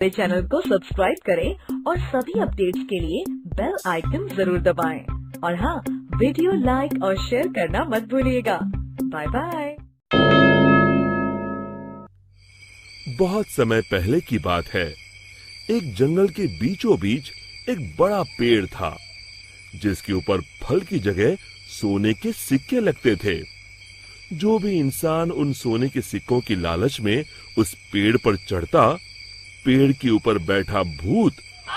मेरे चैनल को सब्सक्राइब करें और सभी अपडेट्स के लिए बेल आइकन जरूर दबाएं। और हाँ, वीडियो लाइक और शेयर करना मत भूलिएगा। Bye bye. बहुत समय पहले की बात है। एक जंगल के बीचों बीच एक बड़ा पेड़ था, जिसके ऊपर फल की जगह सोने के सिक्के लगते थे। जो भी इंसान उन सोने के सिक्कों की लालच में उस पेड़ पर चढ़ता, पेड़ के ऊपर बैठा भूत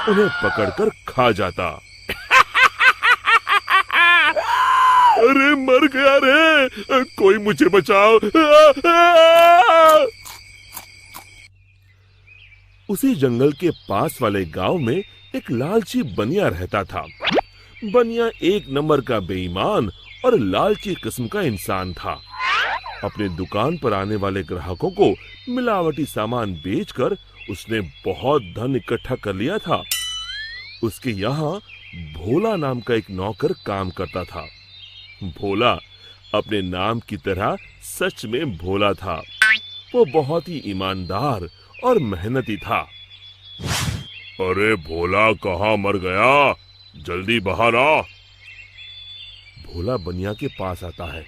उन्हें पकड़कर खा जाता। अरे मर गया रे, कोई मुझे बचाओ। उसी जंगल के पास वाले गांव में एक लालची बनिया रहता था। बनिया एक नंबर का बेईमान और लालची किस्म का इंसान था। अपने दुकान पर आने वाले ग्राहकों को मिलावटी सामान बेचकर उसने बहुत धन इकट्ठा कर लिया था। उसके यहाँ भोला नाम का एक नौकर काम करता था। भोला अपने नाम की तरह सच में भोला था। वो बहुत ही ईमानदार और मेहनती था। अरे भोला कहाँ मर गया, जल्दी बाहर आ। भोला बनिया के पास आता है।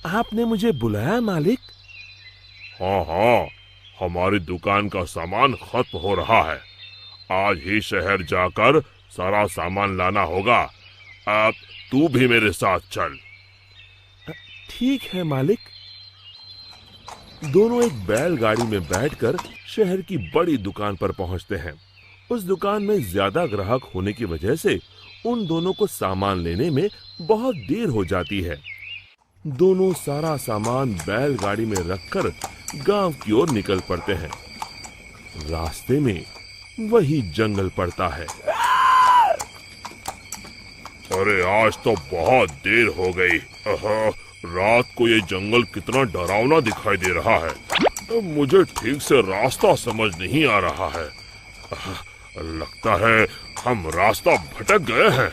आपने मुझे बुलाया मालिक? हाँ हाँ, हमारी दुकान का सामान खत्म हो रहा है। आज ही शहर जाकर सारा सामान लाना होगा। अब तू भी मेरे साथ चल। ठीक है मालिक। दोनों एक बैलगाड़ी में बैठकर शहर की बड़ी दुकान पर पहुंचते हैं। उस दुकान में ज्यादा ग्राहक होने की वजह से उन दोनों को सामान लेने में बहुत देर हो जाती है। दोनों सारा सामान बैलगाड़ी में रखकर गांव की ओर निकल पड़ते हैं। रास्ते में वही जंगल पड़ता है। अरे आज तो बहुत देर हो गई। रात को ये जंगल कितना डरावना दिखाई दे रहा है। मुझे ठीक से रास्ता समझ नहीं आ रहा है। लगता है हम रास्ता भटक गए हैं।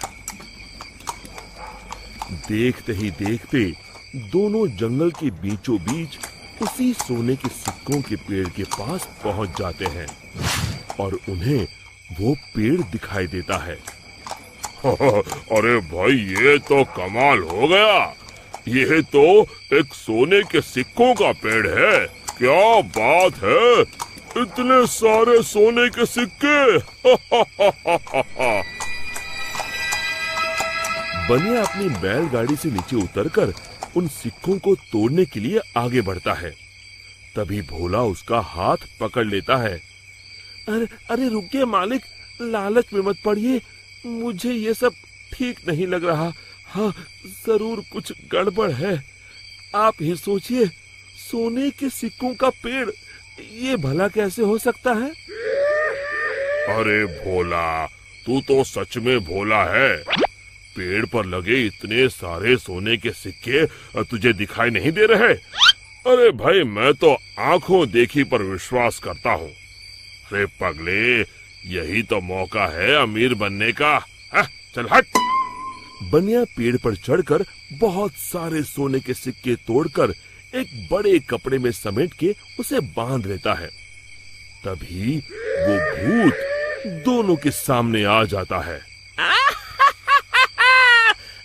देखते ही देखते दोनों जंगल के बीचों बीच उसी सोने के सिक्कों के पेड़ के पास पहुंच जाते हैं और उन्हें वो पेड़ दिखाई देता है। अरे भाई, ये तो कमाल हो गया। ये तो एक सोने के सिक्कों का पेड़ है। क्या बात है, इतने सारे सोने के सिक्के। बनिया अपनी बैलगाड़ी से नीचे उतरकर उन सिक्कों को तोड़ने के लिए आगे बढ़ता है। तभी भोला उसका हाथ पकड़ लेता है। अरे रुकिए मालिक, लालच में मत पड़िए। मुझे ये सब ठीक नहीं लग रहा। हाँ, जरूर कुछ गड़बड़ है। आप ही सोचिए, सोने के सिक्कों का पेड़, ये भला कैसे हो सकता है? अरे भोला, तू तो सच में भोला है। पेड़ पर लगे इतने सारे सोने के सिक्के तुझे दिखाई नहीं दे रहे? अरे भाई, मैं तो आंखों देखी पर विश्वास करता हूँ। अरे पगले, यही तो मौका है अमीर बनने का। चल हट। बनिया पेड़ पर चढ़कर बहुत सारे सोने के सिक्के तोड़कर एक बड़े कपड़े में समेट के उसे बांध लेता है। तभी वो भूत दोनों के सामने आ जाता है।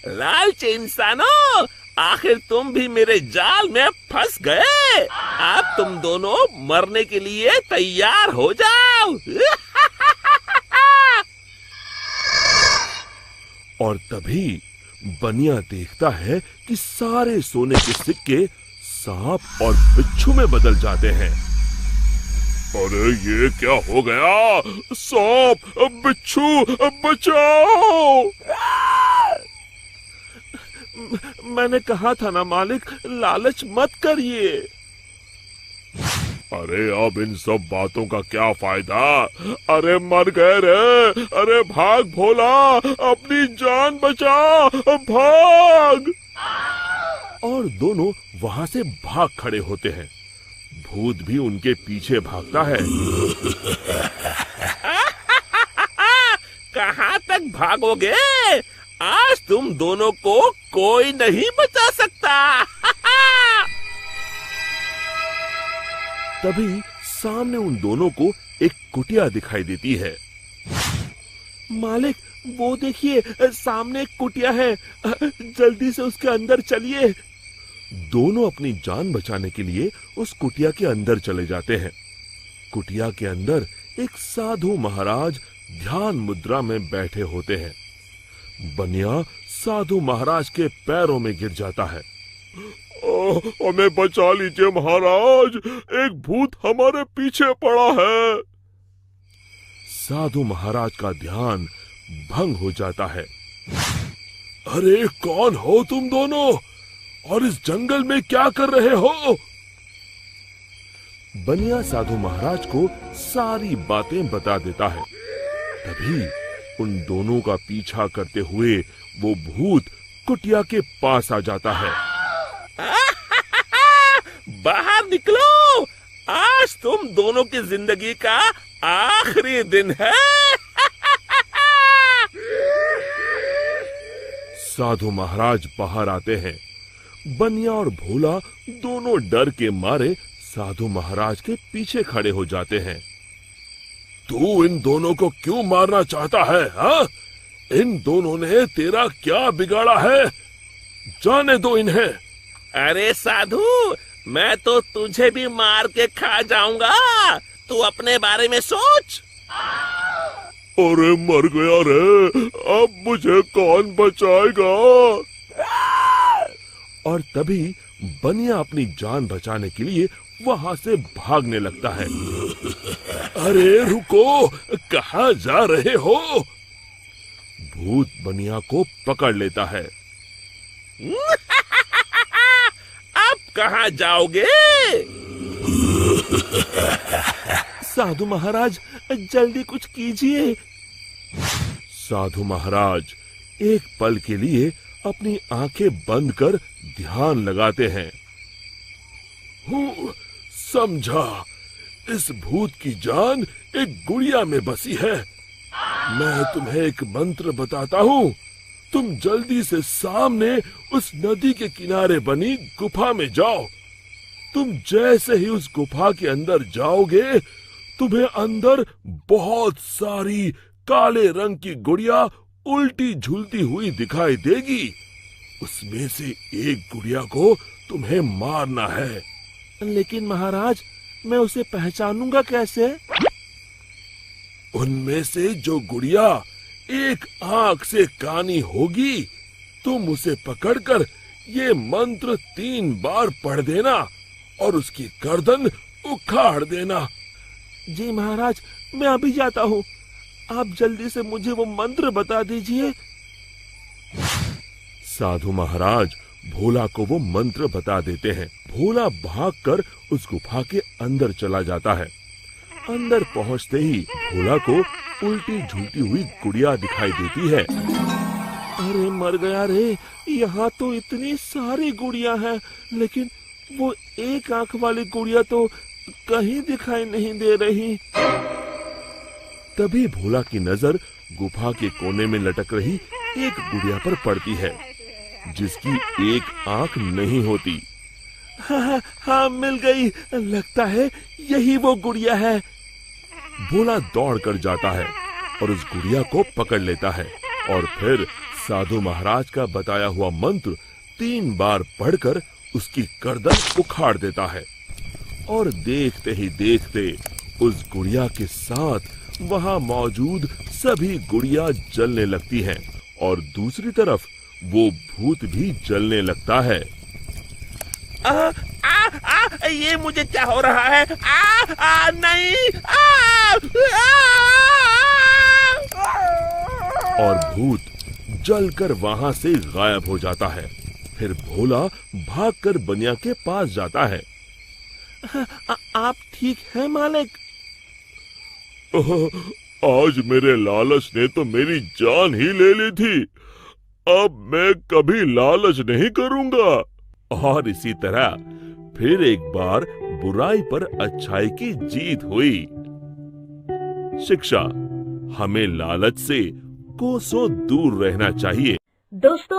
लालची इंसानों, आखिर तुम भी मेरे जाल में फंस गए। अब तुम दोनों मरने के लिए तैयार हो जाओ। और तभी बनिया देखता है कि सारे सोने के सिक्के सांप और बिच्छू में बदल जाते हैं। अरे ये क्या हो गया? सांप, बिच्छू, बचाओ! मैंने कहा था ना मालिक, लालच मत करिए। अरे अब इन सब बातों का क्या फायदा? अरे मर गए रे। अरे भाग भोला, अपनी जान बचा, भाग। और दोनों वहां से भाग खड़े होते हैं। भूत भी उनके पीछे भागता है। कहाँ तक भागोगे? आज तुम दोनों को कोई नहीं बचा सकता। तभी सामने उन दोनों को एक कुटिया दिखाई देती है। मालिक, वो देखिए, सामने एक कुटिया है, जल्दी से उसके अंदर चलिए। दोनों अपनी जान बचाने के लिए उस कुटिया के अंदर चले जाते हैं। कुटिया के अंदर एक साधु महाराज ध्यान मुद्रा में बैठे होते हैं। बनिया साधु महाराज के पैरों में गिर जाता है। हमें बचा लीजिए महाराज, एक भूत हमारे पीछे पड़ा है। साधु महाराज का ध्यान भंग हो जाता है। अरे कौन हो तुम दोनों, और इस जंगल में क्या कर रहे हो? बनिया साधु महाराज को सारी बातें बता देता है। तभी उन दोनों का पीछा करते हुए वो भूत कुटिया के पास आ जाता है। बाहर निकलो, आज तुम दोनों की जिंदगी का आखिरी दिन है। साधु महाराज बाहर आते हैं। बनिया और भोला दोनों डर के मारे साधु महाराज के पीछे खड़े हो जाते हैं। तू इन दोनों को क्यों मारना चाहता है? हाँ? इन दोनों ने तेरा क्या बिगाड़ा है? जाने दो इन्हें। अरे साधु, मैं तो तुझे भी मार के खा जाऊंगा, तू अपने बारे में सोच। अरे मर गया रे, अब मुझे कौन बचाएगा? और तभी बनिया अपनी जान बचाने के लिए वहां से भागने लगता है। अरे रुको, कहाँ जा रहे हो? भूत बनिया को पकड़ लेता है। अब कहाँ जाओगे? साधु महाराज, जल्दी कुछ कीजिए। साधु महाराज एक पल के लिए अपनी आंखें बंद कर ध्यान लगाते हैं। समझा, इस भूत की जान एक गुड़िया में बसी है। मैं तुम्हें एक मंत्र बताता हूँ, तुम जल्दी से सामने उस नदी के किनारे बनी गुफा में जाओ। तुम जैसे ही उस गुफा के अंदर जाओगे, तुम्हें अंदर बहुत सारी काले रंग की गुड़िया उल्टी झूलती हुई दिखाई देगी। उसमें से एक गुड़िया को तुम्हें मारना है। लेकिन महाराज, मैं उसे पहचानूंगा कैसे? उनमें से जो गुड़िया एक आंख से कानी होगी, तुम उसे पकड़कर ये मंत्र 3 बार पढ़ देना और उसकी गर्दन उखाड़ देना। जी महाराज, मैं अभी जाता हूँ, आप जल्दी से मुझे वो मंत्र बता दीजिए। साधु महाराज भोला को वो मंत्र बता देते हैं। भोला भागकर उस गुफा के अंदर चला जाता है। अंदर पहुंचते ही भोला को उल्टी झूलती हुई गुड़िया दिखाई देती है। अरे मर गया रे, यहाँ तो इतनी सारी गुड़िया हैं, लेकिन वो एक आंख वाली गुड़िया तो कहीं दिखाई नहीं दे रही। तभी भोला की नजर गुफा के कोने में लटक रही एक गुड़िया पर पड़ती है, जिसकी एक आंख नहीं होती। हाँ, मिल गई, लगता है यही वो गुड़िया है। भोला दौड़ कर जाता है और उस गुड़िया को पकड़ लेता है और फिर साधु महाराज का बताया हुआ मंत्र 3 बार पढ़कर उसकी गर्दन उखाड़ देता है। और देखते ही देखते उस गुड़िया के साथ वहां मौजूद सभी गुड़िया जलने लगती हैं और दूसरी तरफ वो भूत भी जलने लगता है। ये मुझे क्या हो रहा है? नहीं! और भूत जलकर वहां से गायब हो जाता है। फिर भोला भागकर बनिया के पास जाता है। आप ठीक हैं मालिक? आज मेरे लालच ने तो मेरी जान ही ले ली थी। अब मैं कभी लालच नहीं करूंगा। और इसी तरह फिर एक बार बुराई पर अच्छाई की जीत हुई। शिक्षा, हमें लालच से कोसों दूर रहना चाहिए। दोस्तों